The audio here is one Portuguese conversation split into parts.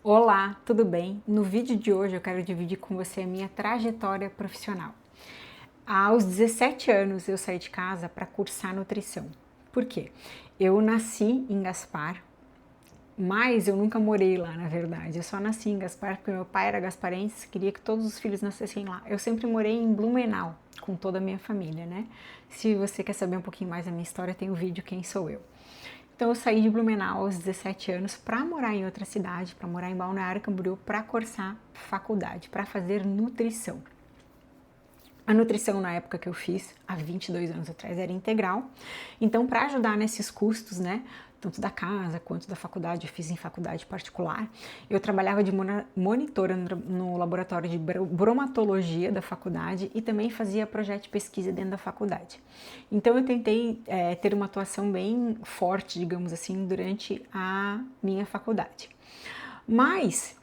Olá, tudo bem? No vídeo de hoje eu quero dividir com você a minha trajetória profissional. Aos 17 anos eu saí de casa para cursar nutrição. Por quê? Eu nasci em Gaspar, mas eu nunca morei lá, na verdade. Eu só nasci em Gaspar porque meu pai era gasparense, queria que todos os filhos nascessem lá. Eu sempre morei em Blumenau, com toda a minha família, né? Se você quer saber um pouquinho mais da minha história, tem o vídeo Quem Sou Eu. Então eu saí de Blumenau aos 17 anos para morar em outra cidade, para morar em Balneário Camboriú, para cursar faculdade, para fazer nutrição. A nutrição na época que eu fiz, há 22 anos atrás, era integral. Então, para ajudar nesses custos, né, tanto da casa quanto da faculdade, eu fiz em faculdade particular, eu trabalhava de monitora no laboratório de bromatologia da faculdade e também fazia projeto de pesquisa dentro da faculdade. Então, eu tentei ter uma atuação bem forte, digamos assim, durante a minha faculdade. Mas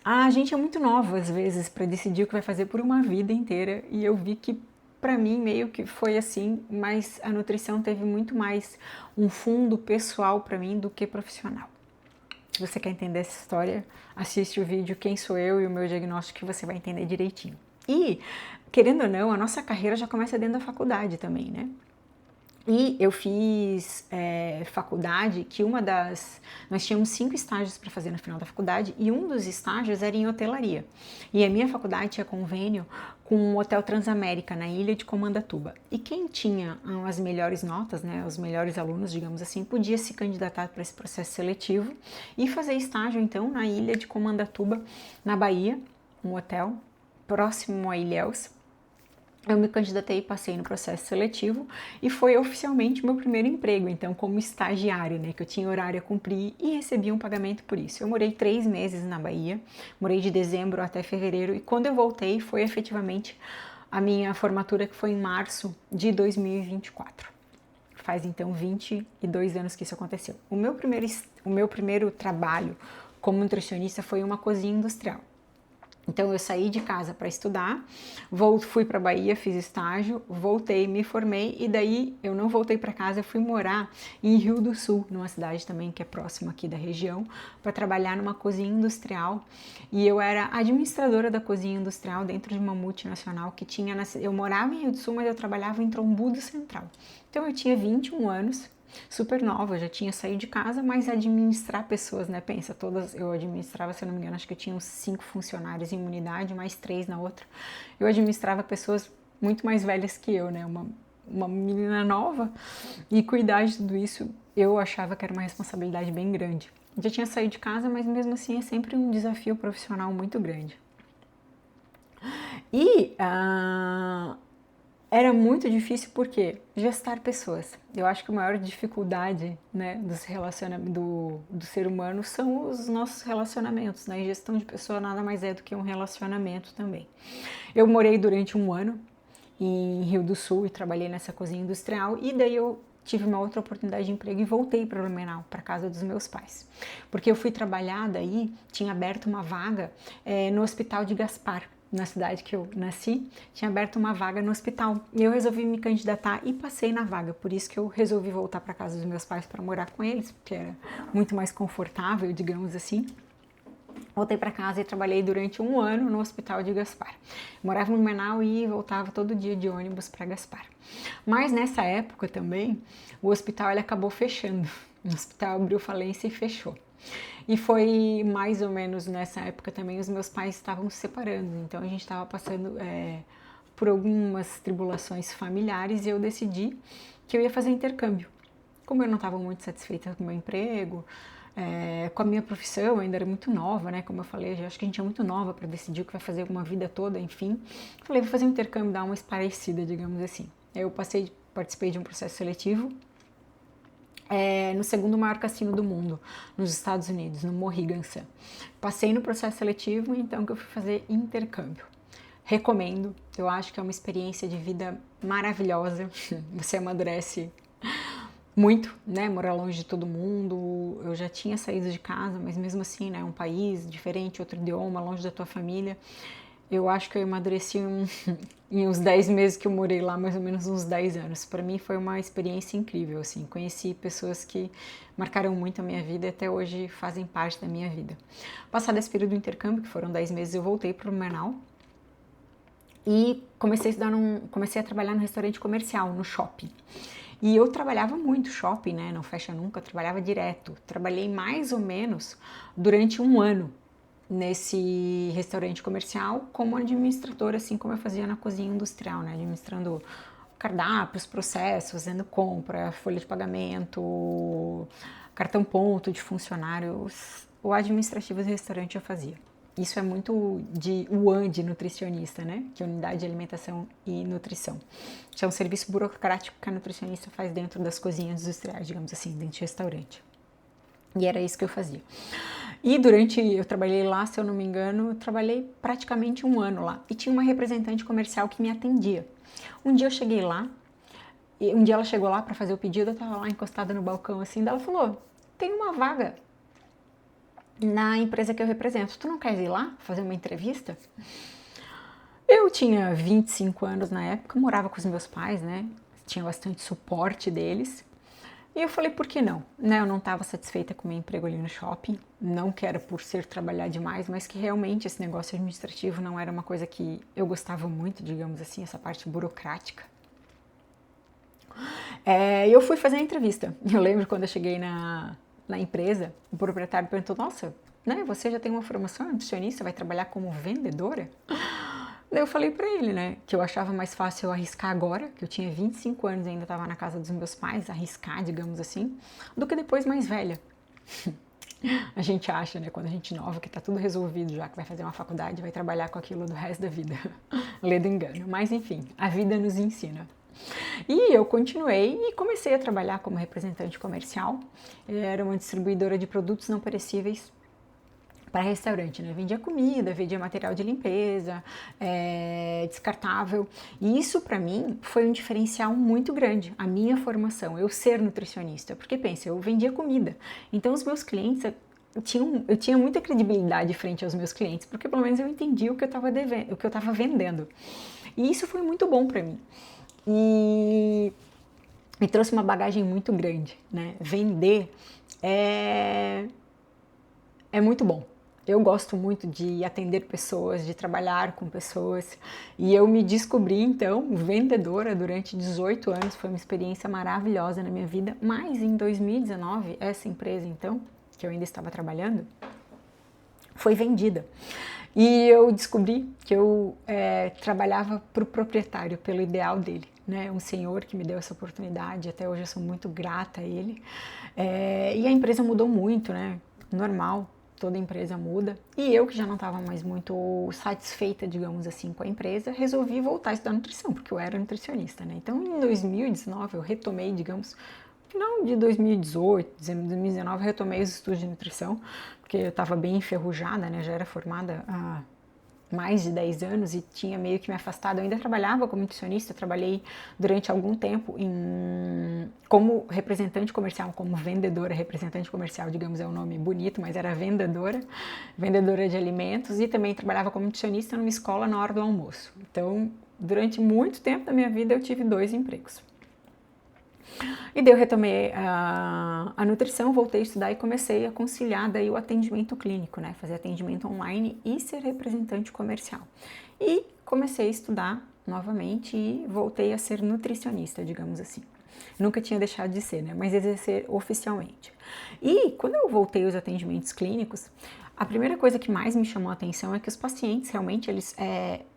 a gente é muito nova às vezes para decidir o que vai fazer por uma vida inteira e eu vi que para mim meio que foi assim, mas a nutrição teve muito mais um fundo pessoal para mim do que profissional. Se você quer entender essa história, assiste o vídeo Quem Sou Eu e o meu diagnóstico que você vai entender direitinho. E, querendo ou não, a nossa carreira já começa dentro da faculdade também, né? E eu fiz faculdade que nós tínhamos 5 estágios para fazer no final da faculdade e um dos estágios era em hotelaria. E a minha faculdade tinha convênio com o Hotel Transamérica, na ilha de Comandatuba. E quem tinha as melhores notas, né, os melhores alunos, digamos assim, podia se candidatar para esse processo seletivo e fazer estágio, então, na ilha de Comandatuba, na Bahia, um hotel próximo a Ilhéus. Eu me candidatei e passei no processo seletivo e foi oficialmente meu primeiro emprego, então como estagiária, né, que eu tinha horário a cumprir e recebia um pagamento por isso. Eu morei 3 meses na Bahia, morei de dezembro até fevereiro e quando eu voltei foi efetivamente a minha formatura, que foi em março de 2024. Faz então 22 anos que isso aconteceu. O meu primeiro trabalho como nutricionista foi uma cozinha industrial. Então eu saí de casa para estudar, fui para Bahia, fiz estágio, voltei, me formei e daí eu não voltei para casa, eu fui morar em Rio do Sul, numa cidade também que é próxima aqui da região, para trabalhar numa cozinha industrial. E eu era administradora da cozinha industrial dentro de uma multinacional que tinha, eu morava em Rio do Sul, mas eu trabalhava em Trombudo Central. Então eu tinha 21 anos, super nova, eu já tinha saído de casa, mas administrar pessoas, né? Pensa, todas eu administrava, se eu não me engano, acho que eu tinha uns 5 funcionários em uma unidade, mais 3 na outra. Eu administrava pessoas muito mais velhas que eu, né? Uma menina nova e cuidar de tudo isso eu achava que era uma responsabilidade bem grande. Já tinha saído de casa, mas mesmo assim é sempre um desafio profissional muito grande. E era muito difícil porque gestar pessoas. Eu acho que a maior dificuldade, né, do ser humano são os nossos relacionamentos, né? E gestão de pessoa nada mais é do que um relacionamento também. Eu morei durante um ano em Rio do Sul e trabalhei nessa cozinha industrial e daí eu tive uma outra oportunidade de emprego e voltei para Blumenau, para casa dos meus pais. Porque eu fui trabalhar daí, tinha aberto uma vaga no Hospital de Gaspar, na cidade que eu nasci, tinha aberto uma vaga no hospital. E eu resolvi me candidatar e passei na vaga. Por isso que eu resolvi voltar para casa dos meus pais para morar com eles, porque era muito mais confortável, digamos assim. Voltei para casa e trabalhei durante um ano no Hospital de Gaspar. Morava em Blumenau e voltava todo dia de ônibus para Gaspar. Mas nessa época também, o hospital ele acabou fechando. O hospital abriu falência e fechou. E foi mais ou menos nessa época também os meus pais estavam se separando, então a gente estava passando por algumas tribulações familiares e eu decidi que eu ia fazer intercâmbio. Como eu não estava muito satisfeita com o meu emprego, com a minha profissão, ainda era muito nova, né? Como eu falei, acho que a gente é muito nova para decidir o que vai fazer uma vida toda, enfim. Falei, vou fazer um intercâmbio, dar uma esparecida, digamos assim. Eu participei de um processo seletivo no segundo maior cassino do mundo, nos Estados Unidos, no Mohegan Sun. Passei no processo seletivo, então que eu fui fazer intercâmbio. Recomendo, eu acho que é uma experiência de vida maravilhosa, você amadurece muito, né, morar longe de todo mundo, eu já tinha saído de casa, mas mesmo assim, né, um país diferente, outro idioma, longe da tua família, eu acho que eu amadureci em uns 10 meses que eu morei lá, mais ou menos uns 10 anos. Para mim foi uma experiência incrível, assim. Conheci pessoas que marcaram muito a minha vida e até hoje fazem parte da minha vida. Passado esse período do intercâmbio, que foram 10 meses, eu voltei para o Blumenau e comecei a trabalhar no restaurante comercial, no shopping. E eu trabalhava muito shopping, né? Não fecha nunca, eu trabalhava direto. Trabalhei mais ou menos durante um ano nesse restaurante comercial como administradora, assim como eu fazia na cozinha industrial, né? Administrando cardápios, processos, fazendo compra, folha de pagamento, cartão ponto de funcionários. O administrativo do restaurante eu fazia. Isso é muito de UAN de nutricionista, né? Que é Unidade de Alimentação e Nutrição. Isso é um serviço burocrático que a nutricionista faz dentro das cozinhas industriais, digamos assim, dentro de restaurante. E era isso que eu fazia. E eu trabalhei lá, se eu não me engano, eu trabalhei praticamente um ano lá. E tinha uma representante comercial que me atendia. Um dia eu cheguei lá, e um dia ela chegou lá para fazer o pedido, eu tava lá encostada no balcão assim, daí ela falou, tem uma vaga na empresa que eu represento, tu não queres ir lá fazer uma entrevista? Eu tinha 25 anos na época, morava com os meus pais, né? Tinha bastante suporte deles. E eu falei, por que não? Né, eu não estava satisfeita com o meu emprego ali no shopping, não que era por ser trabalhar demais, mas que realmente esse negócio administrativo não era uma coisa que eu gostava muito, digamos assim, essa parte burocrática. Eu fui fazer a entrevista. Eu lembro quando eu cheguei na empresa, o proprietário perguntou, nossa, né, você já tem uma formação nutricionista, vai trabalhar como vendedora? Daí eu falei pra ele, né, que eu achava mais fácil eu arriscar agora, que eu tinha 25 anos e ainda estava na casa dos meus pais, arriscar, digamos assim, do que depois mais velha. A gente acha, né, quando a gente é nova, que tá tudo resolvido já, que vai fazer uma faculdade, vai trabalhar com aquilo do resto da vida. Ledo engano. Mas enfim, a vida nos ensina. E eu continuei e comecei a trabalhar como representante comercial. Era uma distribuidora de produtos não perecíveis para restaurante, né? Vendia comida, vendia material de limpeza, descartável. E isso para mim foi um diferencial muito grande, a minha formação, eu ser nutricionista. Porque pensa, eu vendia comida, então os meus clientes, eu tinha muita credibilidade frente aos meus clientes, porque pelo menos eu entendia o que eu estava vendendo. E isso foi muito bom para mim. E me trouxe uma bagagem muito grande, né? Vender é muito bom. Eu gosto muito de atender pessoas, de trabalhar com pessoas, e eu me descobri então vendedora durante 18 anos, foi uma experiência maravilhosa na minha vida, mas em 2019 essa empresa então, que eu ainda estava trabalhando, foi vendida. E eu descobri que eu trabalhava para o proprietário, pelo ideal dele, né? Um senhor que me deu essa oportunidade, até hoje eu sou muito grata a ele. E a empresa mudou muito, né? Normal, toda empresa muda. E eu, que já não estava mais muito satisfeita, digamos assim, com a empresa, resolvi voltar a estudar nutrição, porque eu era nutricionista, né? Então, em 2019, eu retomei, digamos, final de 2018, 2019, eu retomei os estudos de nutrição, porque eu estava bem enferrujada, né? Já era formada há mais de 10 anos e tinha meio que me afastado. Eu ainda trabalhava como nutricionista, trabalhei durante algum tempo como representante comercial, como vendedora, representante comercial, digamos, é um nome bonito, mas era vendedora de alimentos, e também trabalhava como nutricionista numa escola na hora do almoço. Então, durante muito tempo da minha vida, eu tive 2 empregos. E daí eu retomei a nutrição, voltei a estudar e comecei a conciliar daí o atendimento clínico, né? Fazer atendimento online e ser representante comercial. E comecei a estudar novamente e voltei a ser nutricionista, digamos assim. Nunca tinha deixado de ser, né? Mas exercer oficialmente. E quando eu voltei aos atendimentos clínicos, a primeira coisa que mais me chamou a atenção é que os pacientes realmente eles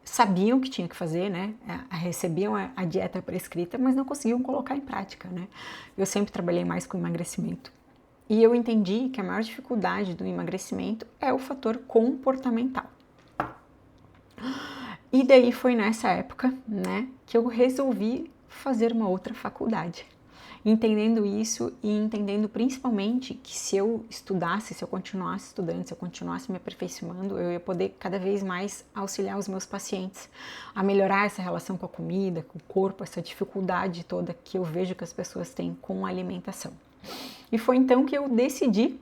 sabiam o que tinha que fazer, né? Recebiam a dieta prescrita, mas não conseguiam colocar em prática, né? Eu sempre trabalhei mais com emagrecimento. E eu entendi que a maior dificuldade do emagrecimento é o fator comportamental. E daí foi nessa época, né, que eu resolvi fazer uma outra faculdade. Entendendo isso e entendendo principalmente que se eu estudasse, se eu continuasse estudando, se eu continuasse me aperfeiçoando, eu ia poder cada vez mais auxiliar os meus pacientes a melhorar essa relação com a comida, com o corpo, essa dificuldade toda que eu vejo que as pessoas têm com a alimentação. E foi então que eu decidi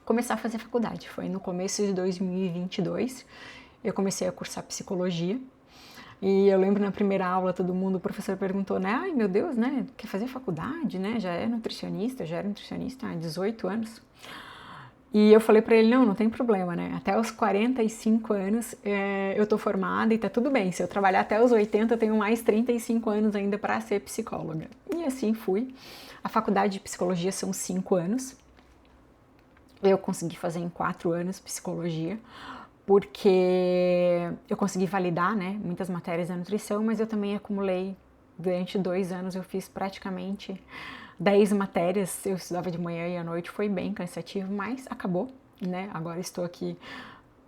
começar a fazer faculdade. Foi no começo de 2022. eu comecei a cursar psicologia. E eu lembro na primeira aula, o professor perguntou, né? Ai, meu Deus, né? Quer fazer faculdade, né? Já era nutricionista há 18 anos. E eu falei pra ele, não tem problema, né? Até os 45 anos eu tô formada e tá tudo bem. Se eu trabalhar até os 80, eu tenho mais 35 anos ainda para ser psicóloga. E assim fui. A faculdade de psicologia são 5 anos. Eu consegui fazer em 4 anos psicologia, porque eu consegui validar, né, muitas matérias da nutrição, mas eu também acumulei, durante 2 anos eu fiz praticamente 10 matérias, eu estudava de manhã e à noite, foi bem cansativo, mas acabou, né, agora estou aqui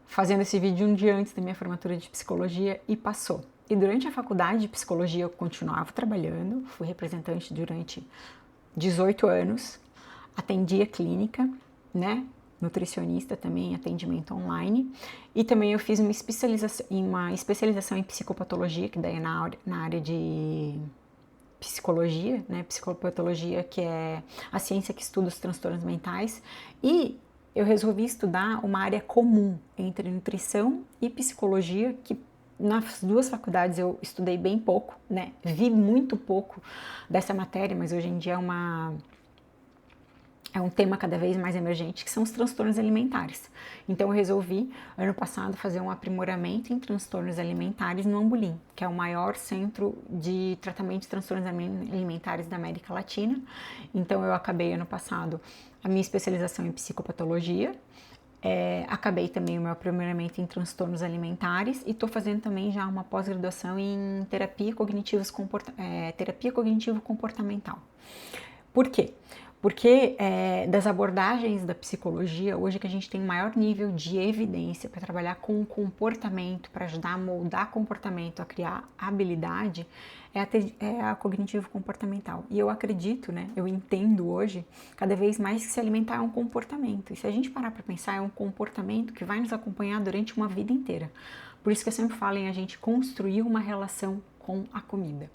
fazendo esse vídeo um dia antes da minha formatura de psicologia e passou. E durante a faculdade de psicologia eu continuava trabalhando, fui representante durante 18 anos, atendia clínica, né? Nutricionista também, atendimento online. E também eu fiz uma especialização em psicopatologia, que daí é na área de psicologia, né? Psicopatologia, que é a ciência que estuda os transtornos mentais. E eu resolvi estudar uma área comum entre nutrição e psicologia, que nas duas faculdades eu estudei bem pouco, né? Vi muito pouco dessa matéria, mas hoje em dia é um tema cada vez mais emergente, que são os transtornos alimentares. Então eu resolvi, ano passado, fazer um aprimoramento em transtornos alimentares no Ambulim, que é o maior centro de tratamento de transtornos alimentares da América Latina. Então eu acabei, ano passado, a minha especialização em psicopatologia, acabei também o meu aprimoramento em transtornos alimentares e estou fazendo também já uma pós-graduação em terapia cognitivo-comportamental. Por quê? Porque das abordagens da psicologia, hoje que a gente tem maior nível de evidência para trabalhar com o comportamento, para ajudar a moldar comportamento, a criar habilidade, é a cognitivo-comportamental. E eu acredito, né, eu entendo hoje, cada vez mais que se alimentar é um comportamento. E se a gente parar para pensar, é um comportamento que vai nos acompanhar durante uma vida inteira. Por isso que eu sempre falo em a gente construir uma relação com a comida.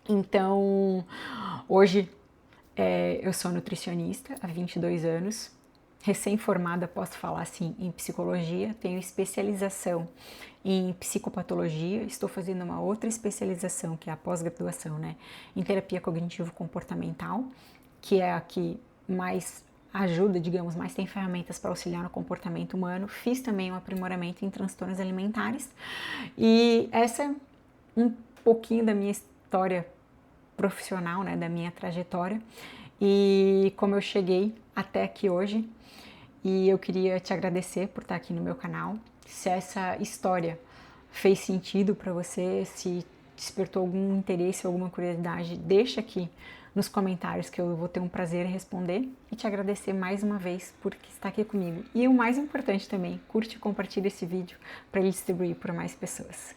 Então, hoje eu sou nutricionista há 22 anos, recém-formada, posso falar assim, em psicologia, tenho especialização em psicopatologia, estou fazendo uma outra especialização, que é a pós-graduação, né, em terapia cognitivo-comportamental, que é a que mais ajuda, digamos, mais tem ferramentas para auxiliar no comportamento humano. Fiz também um aprimoramento em transtornos alimentares e essa é um pouquinho da minha história profissional, né, da minha trajetória e como eu cheguei até aqui hoje. E eu queria te agradecer por estar aqui no meu canal. Se essa história fez sentido para você, se despertou algum interesse, alguma curiosidade, deixa aqui nos comentários que eu vou ter um prazer em responder e te agradecer mais uma vez por estar aqui comigo. E o mais importante também, curte e compartilha esse vídeo para ele distribuir para mais pessoas.